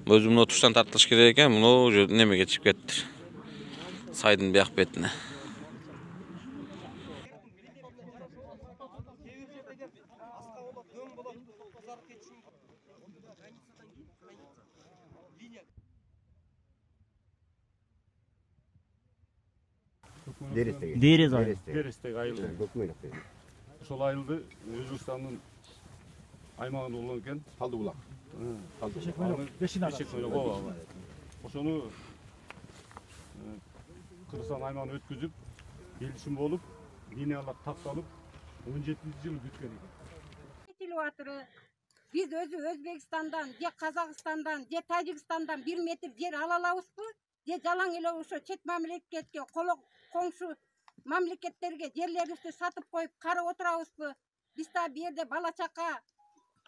Өзümün otuştan tartılış керек екен, мынау немеге чыгып кетти. Сайдын бияк бетине. Дерестеги айыл. Ошол айылды Өзбекстандын аймагында болгон экен. Талдыбулак. Ошону Кыргызстан аймагына өткүзүп, келишим болуп, линиялар такталып, 17-жыл бүткөн экен. Biz özü Özbekistan'dan, je Kazakistan'dan, je Tacikstan'dan 1 metr yer ala alabızbı, je jalan ele uşo çet mamleketke, komşu mamleketlerge yerlerimizni satıp koyup karı oturabızbı. Biz da bir yerde bala çaka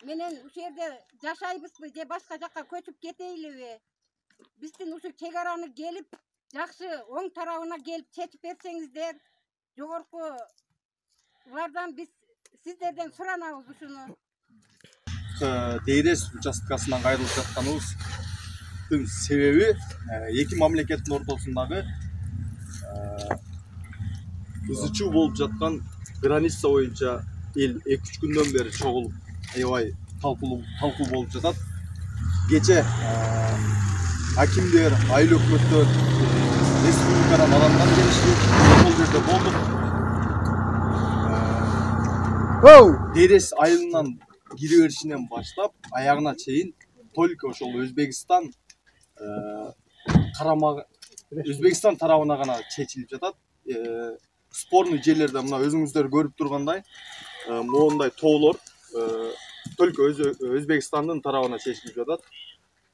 menen uşu yerde jaşaybızbı, je başka jaka köçüp keteylibi. Bizdin uşu çegarаны gelip, jakşı oң tarabına gelip çeçip berseňizder, jogorkulardan biz sizlerden soranabız uşunu. Дейрес участкасынан кайрылып жатканыбыздын себеби эки мамлекеттин ортосундагы ызы чуу болуп жаткан граница боюнча эл 2-3 күндөн бери чогулуп аябай талкуу болуп жатат. Кече акимдер, айыл өкмөттөр, республикадан адамдар келишти, ошол жерде болдук. Дейрес айылынан кире беришинен баштап аягына чейин только ошол Өзбекстан Өзбекстан тарабына гана чечилип жатат. Спорный жерлерде мына өзүңүздөр көрүп тургандай моундай тоолор только Өзбекстандын тарабына чечилип жатат.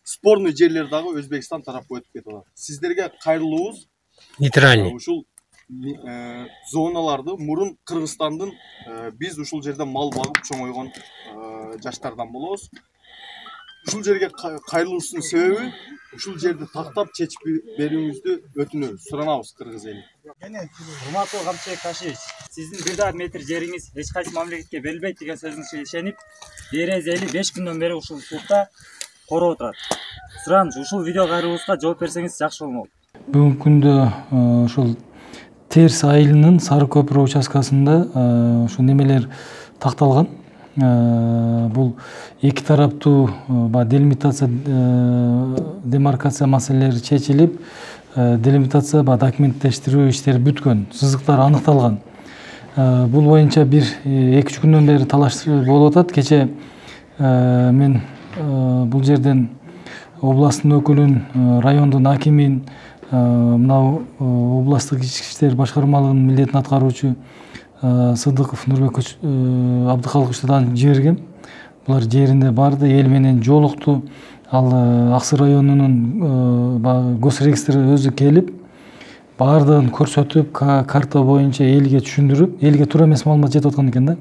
Спорный жерлер дагы Өзбекстан тарапка өтүп кетип атат. Сиздерге кайрылуубуз нейтральный ушул зоналарды мурун Кыргызстандын биз ушул жерде мал багып чоңойгон жаштардан болобуз. Ушул жерге кайрылуубуздун себеби ушул жерди тактап чечип берүүңүздү өтүнөбүз, суранабыз кыргыз эли. Урматтуу Камчыбек Ташевич, сиздин 1 метр жериңиз эч кайсы мамлекетке берилбейт деген сөзүңүзгө ишенип, Дерез эли 5 күндөн бери ушул сулукта короп отурат. Суранчу, ушул видео кайрылуубузга жооп берсеңиз жакшы болмок. Бүгүнкү күндө ушул Терс айылынын Сары көпүрө участкасында ушу немелер такталган. Бул эки тараптуу демаркация маселелери чечилип, делимитация документтештирүү иштери бүткөн, сызыктар аныкталган. Бул боюнча 1-2 күндөн бери талаш болуп атат. Кече мен бул жерден областтын өкүлүн, райондун акимин, мынау областтык ички иштер башкармалыгынын милдетин аткаруучу Сыдыков Нурбек Абдыкалыковичти жибергем. Булар жеринде барды, эл менен жолукту. Ал Аксы районунун госрегистри өзү келип, бардыгын көрсөтүп, карта боюнча элге түшүндүрүп, элге туура эмес маалымат жетип аткан экен да.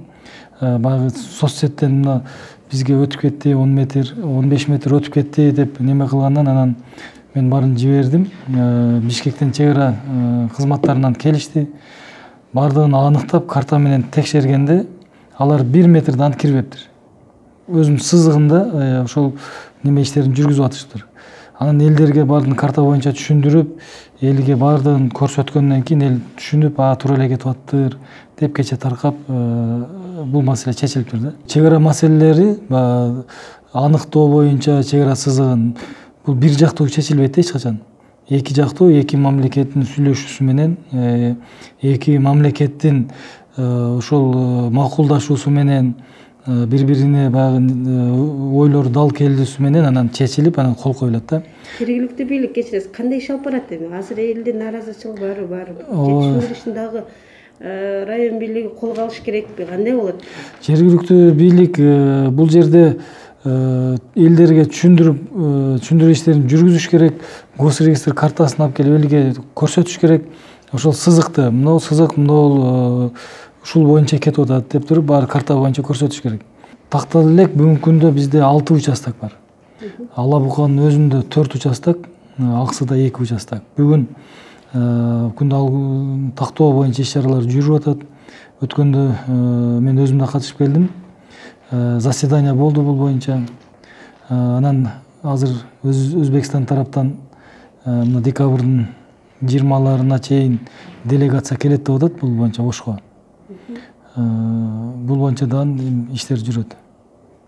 Баягы соцсеттен бизге өтүп кетти, 10 метр, 15 метр өтүп кетти деп неме кылгандан анан мен барын жибердим. Бишкектен чегара кызматтарынан келишти. Бардыгын аныктап, карта менен текшергенде алар 1 метрдан кирбептир. Өзүнүн сызыгында ошол неме иштерин жүргүзүп атыштыр. Анан элдерге бардын карта боюнча түшүндүрүп, элге бардыгын көрсөткөндөн кийин эл түшүнүп, туура эле кетип аттыр деп кече таркап бул маселе чечилиптир да. Чегара маселелери аныктоо боюнча чегара сызыгын бул бир жактуу чечилбейт эч качан. Эки жактуу, эки мамлекеттин сүйлөшүүсү менен, эки мамлекеттин ошол макулдашуусу менен, бири-бирине баягы ойлор дал келүүсү менен анан чечилип, анан кол коюлат да. Жергиликтүү бийлик кечиресиз, кандай иш алып барат эми? Азыр элдин нааразычылыгы бар. Жетишүүнүн дагы район бийлиги колго алыш керекпи? Кандай болот? Жергиликтүү бийлик бул жерде элдерге түшүндүрүү иштерин жүргүзүш керек, госрегистр картасын алып келип элге көрсөтүш керек. Ошол сызыкты, мынау сызык, мынау ушул боюнча кетип атат деп туруп, баары карта боюнча көрсөтүш керек. Такталып элек, бүгүнкү күндө бизде 6 участок бар. Ала Буканын өзүндө 4 участок, Аксыда 2 участок. Бүгүн күндө тактоо боюнча иш-чаралар жүрүп атат. Өткөндө мен өзүм да катышып келдим. Заседание болду бул боюнча. Анан азыр Өзбекстан тараптан мына декабрдын 20-ларына чейин делегация келет деп атат бул боюнча Ошко. Бул боюнча дагы иштер жүрөт.